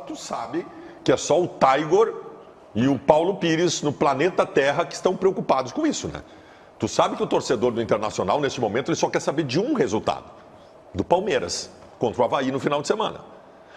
Tu sabe que é só o Tiger e o Paulo Pires no planeta Terra que estão preocupados com isso, né? Tu sabe que o torcedor do Internacional, neste momento, ele só quer saber de um resultado. Do Palmeiras, contra o Avaí no final de semana.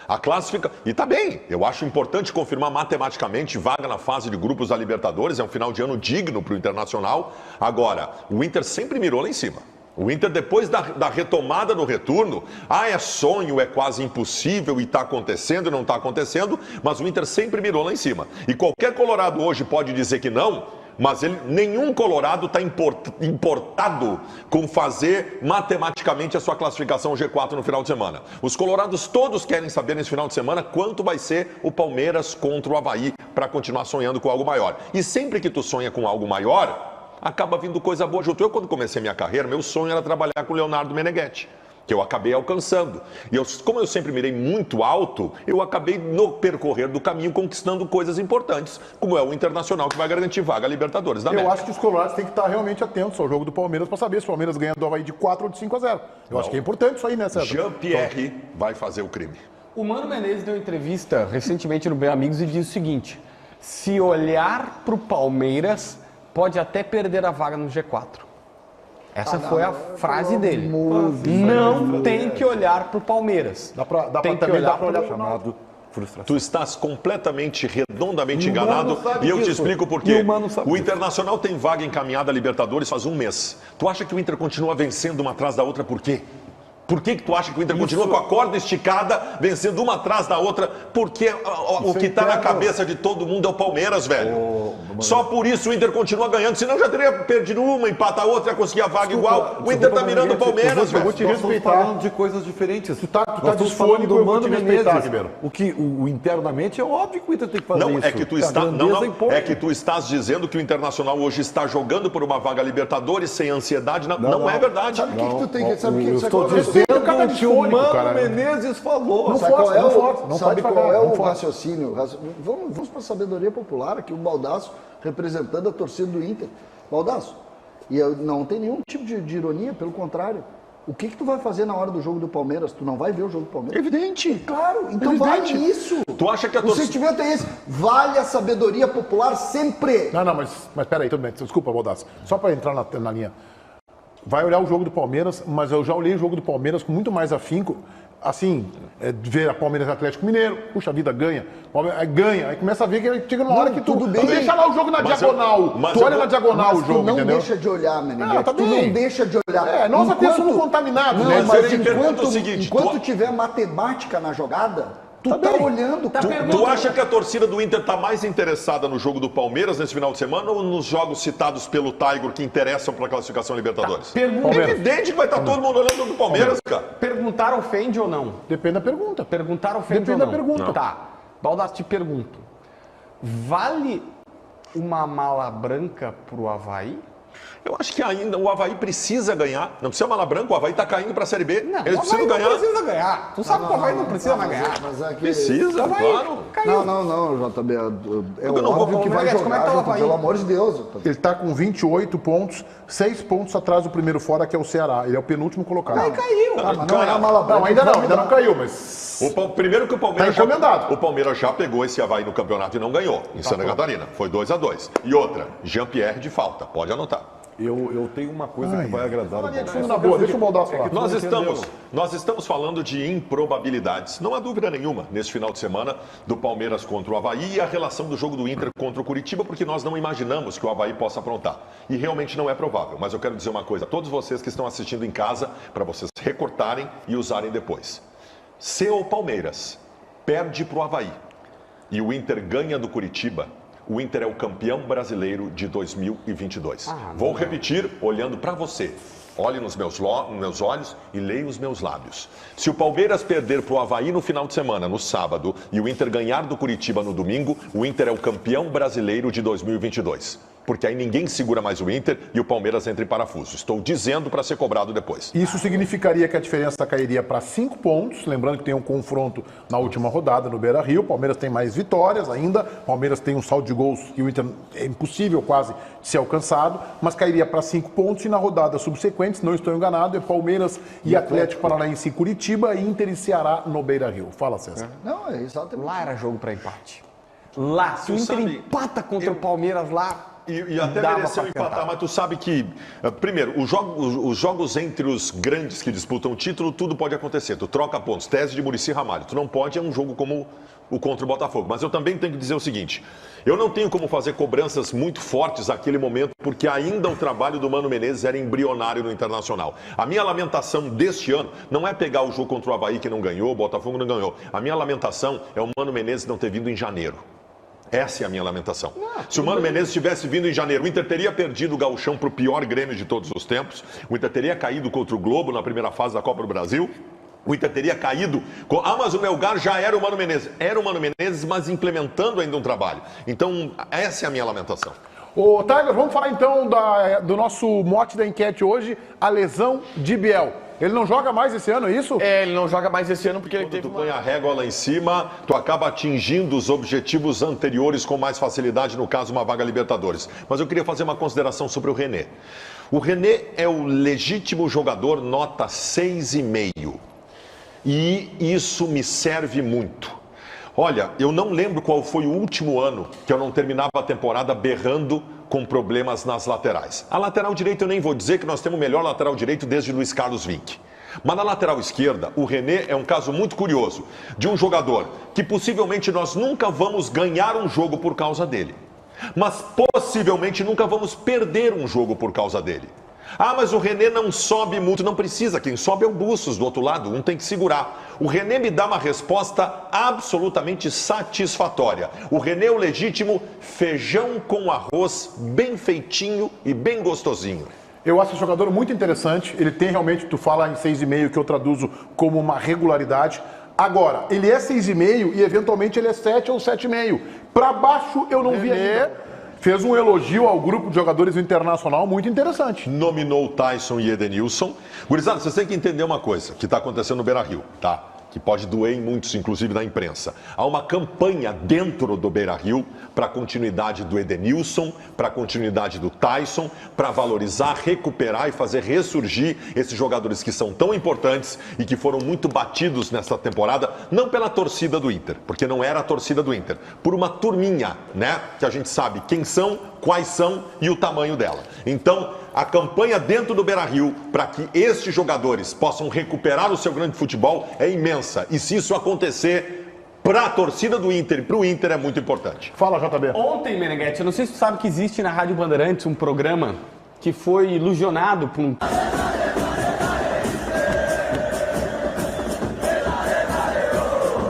A classificação... E tá bem, eu acho importante confirmar matematicamente vaga na fase de grupos da Libertadores, é um final de ano digno para o Internacional. Agora, o Inter sempre mirou lá em cima. O Inter, depois da retomada no retorno, é sonho, é quase impossível e está acontecendo e não está acontecendo, mas o Inter sempre mirou lá em cima. E qualquer colorado hoje pode dizer que não, mas nenhum colorado está importado com fazer matematicamente a sua classificação G4 no final de semana. Os colorados todos querem saber nesse final de semana quanto vai ser o Palmeiras contra o Avaí para continuar sonhando com algo maior. E sempre que tu sonha com algo maior, acaba vindo coisa boa junto. Eu, quando comecei minha carreira, meu sonho era trabalhar com o Leonardo Meneghetti, que eu acabei alcançando. E como eu sempre mirei muito alto, eu acabei no percorrer do caminho conquistando coisas importantes, como é o Internacional, que vai garantir vaga a Libertadores da América. Eu acho que os colorados têm que estar realmente atentos ao jogo do Palmeiras para saber se o Palmeiras ganha do Avaí de 4 ou de 5-0. Eu acho que é importante isso aí, né, César? Jean-Pierre vai fazer o crime. O Mano Menezes deu entrevista recentemente no Bem Amigos e disse o seguinte: se olhar para o Palmeiras, pode até perder a vaga no G4. Essa foi a frase dele. Não tem que olhar para o Palmeiras. Tem que olhar para o chamado frustração. Tu estás completamente, redondamente enganado e eu te explico por quê. O Internacional tem vaga encaminhada a Libertadores faz um mês. Tu acha que o Inter continua vencendo uma atrás da outra por quê? Por que tu acha que o Inter continua com a corda esticada, vencendo uma atrás da outra? Porque o que está na cabeça de todo mundo é o Palmeiras, velho. Só por isso o Inter continua ganhando, senão já teria perdido uma, empata a outra, ia conseguir a vaga igual. O Inter está mirando o Palmeiras, velho. Eu vou te respeitar. Estamos falando de coisas diferentes. Tu tá disfônico, eu vou te respeitar, Ribeiro. O internamente é óbvio que o Inter tem que fazer isso. É que tu estás dizendo que o Internacional hoje está jogando por uma vaga Libertadores sem ansiedade. Não é verdade. Sabe o que tu tem que... Sabe eu estou dizendo o que o Mano Menezes falou. Sabe qual é o raciocínio? Vamos para a sabedoria popular aqui, o Baldasso representando a torcida do Inter. Baldasso, e não tem nenhum tipo de ironia, pelo contrário. O que tu vai fazer na hora do jogo do Palmeiras? Tu não vai ver o jogo do Palmeiras? Evidente. Claro, então vale isso. Tu acha que a O sentimento é esse. Vale a sabedoria popular sempre. Não, mas peraí, tudo bem. Desculpa, Baldasso. Só para entrar na linha. Vai olhar o jogo do Palmeiras, mas eu já olhei o jogo do Palmeiras com muito mais afinco. Assim, ver a Palmeiras Atlético Mineiro, puxa vida, ganha. Ganha, aí começa a ver que chega numa hora que tu deixa lá o jogo na diagonal. Tu olha na diagonal o jogo, não entendeu? Deixa de olhar, Meneghetti. Tu não deixa de olhar. Nós até somos contaminados, né? Mas enquanto tiver matemática na jogada, tu tá olhando. Tu acha que a torcida do Inter tá mais interessada no jogo do Palmeiras nesse final de semana ou nos jogos citados pelo Tiger que interessam para a classificação Libertadores? É evidente que vai estar todo mundo olhando do Palmeiras, cara. Perguntar ofende ou não? Depende da pergunta. Perguntar ofende ou não? Depende da pergunta. Tá. Baldasso, te pergunto. Vale uma mala branca pro Avaí? Eu acho que ainda o Avaí precisa ganhar. Não precisa mala branca, o Avaí tá caindo para a Série B. Não, eles precisam ganhar. Não precisa ganhar. Tu sabe que o Avaí não precisa mais ganhar. Precisa, claro. Não, JB. É óbvio que vai jogar, pelo amor de Deus. Ele tá com 28 pontos, 6 pontos atrás do primeiro fora, que é o Ceará. Ele é o penúltimo colocado. Aí caiu. Não é a mala branca. Não, ainda não caiu, mas... Primeiro que o Palmeiras, tá encomendado. O Palmeiras já pegou esse Avaí no campeonato e não ganhou, em Santa Catarina. Foi 2-2. E outra, Jean-Pierre de falta. Pode anotar. Eu tenho uma coisa que vai agradar. Na boa, deixa o Baldasso falar. Nós estamos falando de improbabilidades. Não há dúvida nenhuma, nesse final de semana, do Palmeiras contra o Avaí e a relação do jogo do Inter contra o Curitiba, porque nós não imaginamos que o Avaí possa aprontar. E realmente não é provável. Mas eu quero dizer uma coisa a todos vocês que estão assistindo em casa, para vocês recortarem e usarem depois. Se o Palmeiras perde para o Avaí e o Inter ganha do Curitiba, o Inter é o campeão brasileiro de 2022. Vou repetir, olhando para você. Olhe nos meus olhos e leia os meus lábios. Se o Palmeiras perder para o Avaí no final de semana, no sábado, e o Inter ganhar do Curitiba no domingo, o Inter é o campeão brasileiro de 2022. porque aí ninguém segura mais o Inter e o Palmeiras entra em parafuso. Estou dizendo para ser cobrado depois. Isso significaria que a diferença cairia para 5 pontos, lembrando que tem um confronto na última rodada no Beira-Rio, o Palmeiras tem mais vitórias ainda, o Palmeiras tem um saldo de gols que o Inter é impossível quase de ser alcançado, mas cairia para 5 pontos e na rodada subsequente, se não estou enganado, é Palmeiras e Atlético Paranaense e Curitiba, e Inter e Ceará no Beira-Rio. Fala, César. Não, é exatamente. Lá era jogo para empate. Lá, se o Inter empata contra o Palmeiras lá... E até mereceu empatar, mas tu sabe que, primeiro, os jogos entre os grandes que disputam o título, tudo pode acontecer. Tu troca pontos, tese de Muricy Ramalho. Tu não pode, é um jogo como o contra o Botafogo. Mas eu também tenho que dizer o seguinte, eu não tenho como fazer cobranças muito fortes naquele momento, porque ainda o trabalho do Mano Menezes era embrionário no Internacional. A minha lamentação deste ano não é pegar o jogo contra o Avaí que não ganhou, o Botafogo não ganhou. A minha lamentação é o Mano Menezes não ter vindo em janeiro. Essa é a minha lamentação. Se o Mano Menezes tivesse vindo em janeiro, o Inter teria perdido o Gauchão para o pior Grêmio de todos os tempos. O Inter teria caído contra o Globo na primeira fase da Copa do Brasil. O Inter teria caído... mas o Melgar já era o Mano Menezes. Era o Mano Menezes, mas implementando ainda um trabalho. Então, essa é a minha lamentação. Ô, Tiger, vamos falar então do nosso mote da enquete hoje, a lesão de Biel. Ele não joga mais esse ano, é isso? É, ele não joga mais esse ano porque ele Quando teve tu põe a régua lá em cima, tu acaba atingindo os objetivos anteriores com mais facilidade, no caso, uma vaga Libertadores. Mas eu queria fazer uma consideração sobre o René. O René é o legítimo jogador nota 6,5. E isso me serve muito. Olha, eu não lembro qual foi o último ano que eu não terminava a temporada berrando com problemas nas laterais. A lateral direita eu nem vou dizer que nós temos o melhor lateral direito desde Luiz Carlos Vinck. Mas na lateral esquerda, o René é um caso muito curioso, de um jogador que possivelmente nós nunca vamos ganhar um jogo por causa dele. Mas possivelmente nunca vamos perder um jogo por causa dele. Mas o René não sobe muito, não precisa, quem sobe é o Bustos do outro lado, um tem que segurar. O René me dá uma resposta absolutamente satisfatória. O René é o legítimo feijão com arroz, bem feitinho e bem gostosinho. Eu acho esse jogador muito interessante, ele tem realmente, tu fala em 6,5, que eu traduzo como uma regularidade. Agora, ele é 6,5 e eventualmente ele é 7 ou 7,5. Para baixo eu não vi ainda. Fez um elogio ao grupo de jogadores do Internacional muito interessante. Nominou o Tyson e Edenilson. Gurizada, vocês têm que entender uma coisa que está acontecendo no Beira-Rio, tá? Que pode doer em muitos, inclusive na imprensa. Há uma campanha dentro do Beira-Rio para a continuidade do Edenilson, para a continuidade do Tyson, para valorizar, recuperar e fazer ressurgir esses jogadores que são tão importantes e que foram muito batidos nessa temporada, não pela torcida do Inter, porque não era a torcida do Inter, por uma turminha, né? Que a gente sabe quem são, quais são e o tamanho dela. Então, a campanha dentro do Beira-Rio para que estes jogadores possam recuperar o seu grande futebol é imensa. E se isso acontecer, para a torcida do Inter e para o Inter é muito importante. Fala, JB. Ontem, Meneghetti, eu não sei se tu sabe que existe na Rádio Bandeirantes um programa que foi ilusionado por um